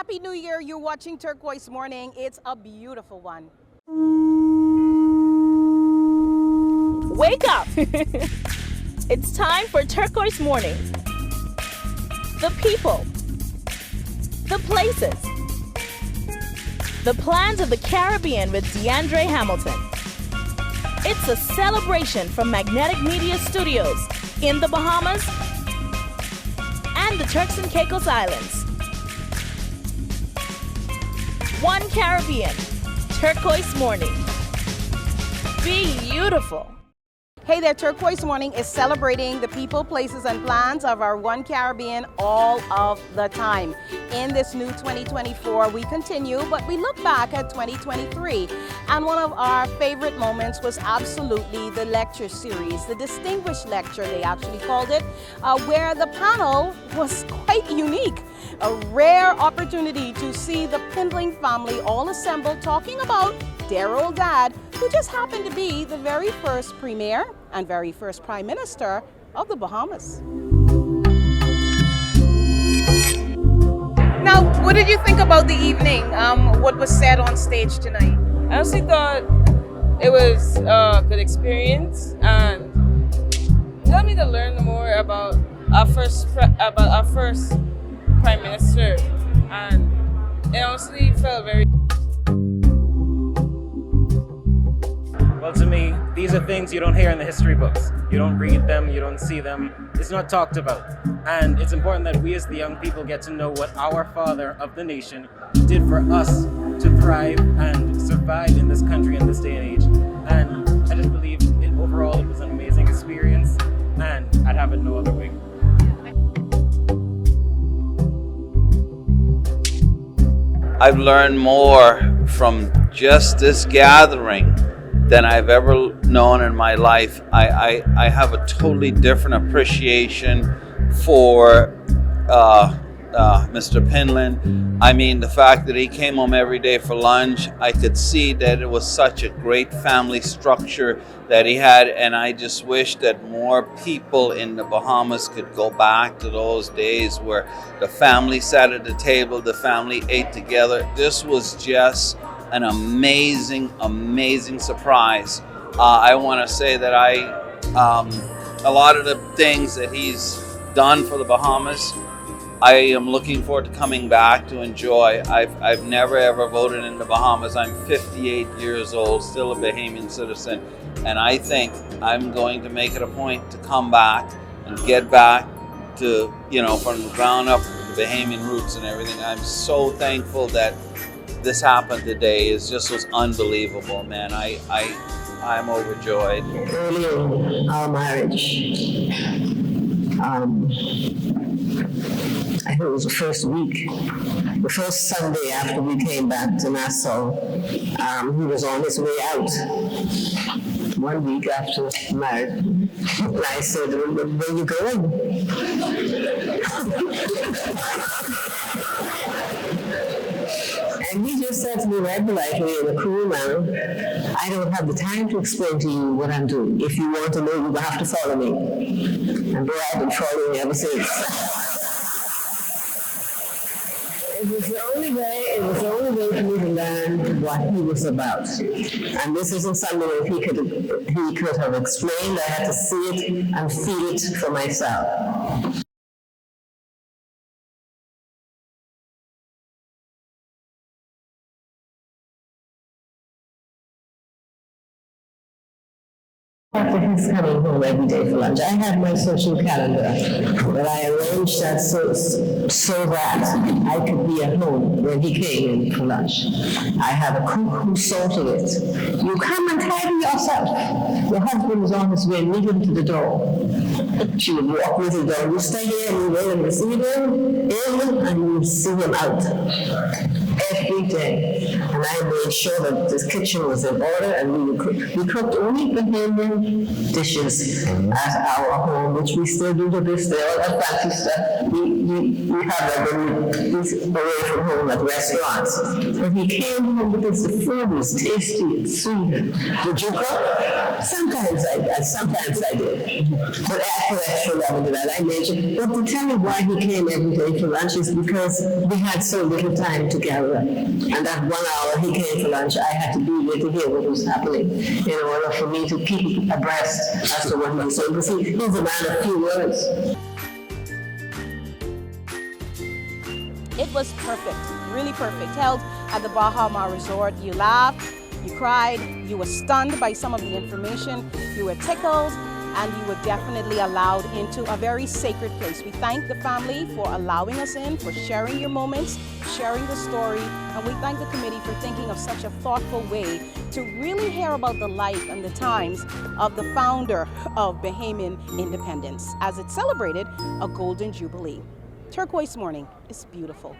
Happy New Year. You're watching Turquoise Morning. It's a beautiful one. Wake up! It's time for Turquoise Morning. The people, the places, the plans of the Caribbean with DeAndre Hamilton. It's a celebration from Magnetic Media Studios in the Bahamas and the Turks and Caicos Islands. One Caribbean, Turquoise Morning. Beautiful. Hey there, Turquoise Morning is celebrating the people, places, and plans of our One Caribbean all of the time. In this new 2024, we continue, but we look back at 2023. And one of our favorite moments was absolutely the lecture series, the distinguished lecture, they actually called it, where the panel was quite unique. A rare opportunity to see the Pindling family all assembled talking about their old dad, who just happened to be the very first premier and very first prime minister of the Bahamas. Now, what did you think about the evening? What was said on stage tonight? I honestly thought it was a good experience and it helped me to learn more about our first prime minister, and it honestly felt very. Well, to me, these are things you don't hear in the history books. You don't read them, you don't see them. It's not talked about. And it's important that we as the young people get to know what our father of the nation did for us to thrive and survive in this country in this day and age. And I just believe overall it was an amazing experience, and I'd have it no other way. I've learned more from just this gathering than I've ever known in my life. I have a totally different appreciation for Mr. Pinland. I mean, the fact that he came home every day for lunch, I could see that it was such a great family structure that he had, and I just wish that more people in the Bahamas could go back to those days where the family sat at the table, the family ate together. This was just an amazing, amazing surprise. I want to say that a lot of the things that he's done for the Bahamas, I am looking forward to coming back to enjoy. I've never ever voted in the Bahamas. I'm 58 years old, still a Bahamian citizen, and I think I'm going to make it a point to come back and get back to, from the ground up, the Bahamian roots and everything. I'm so thankful that this happened today. It just was unbelievable, man. I'm overjoyed. Early in our marriage, I think it was the first week, the first Sunday after we came back to Nassau, he was on his way out. 1 week after marriage, and I said, "Where are you going?" And he just said to me very politely in a cool manner, "I don't have the time to explain to you what I'm doing. If you want to know, you will have to follow me." And boy, I've been following ever since. It was the only way for me to learn what he was about. And this isn't something that he could have explained. I had to see it and feel it for myself. After his coming home every day for lunch, I had my social calendar, but I arranged that so that I could be at home when he came in for lunch. I had a cook who sorted it. "You come and tidy yourself." The husband was on his way, meet him to the door. She would walk me to the door. "You stay here and you wait and receive him in, and you see him out." Every day. And I made sure that this kitchen was in order, and we cooked only Bahamian dishes at our home, which we still do to this day. All that fancy stuff we have that when we away from home at restaurants. But he came home because the food was tasty and sweet. Did you cook? Sometimes I did. But extra level that I mentioned. But to tell you why he came every day for lunch is because we had so little time together. And that 1 hour he came for lunch, I had to be there to hear what was happening in order for me to keep abreast as to what he was saying. Because he's a man of few words. It was perfect, really perfect. Held at the Bahama Resort. You laughed, you cried, you were stunned by some of the information, you were tickled, and you were definitely allowed into a very sacred place. We thank the family for allowing us in, for sharing your moments, sharing the story, and we thank the committee for thinking of such a thoughtful way to really hear about the life and the times of the founder of Bahamian independence as it celebrated a golden jubilee. Turquoise Morning is beautiful.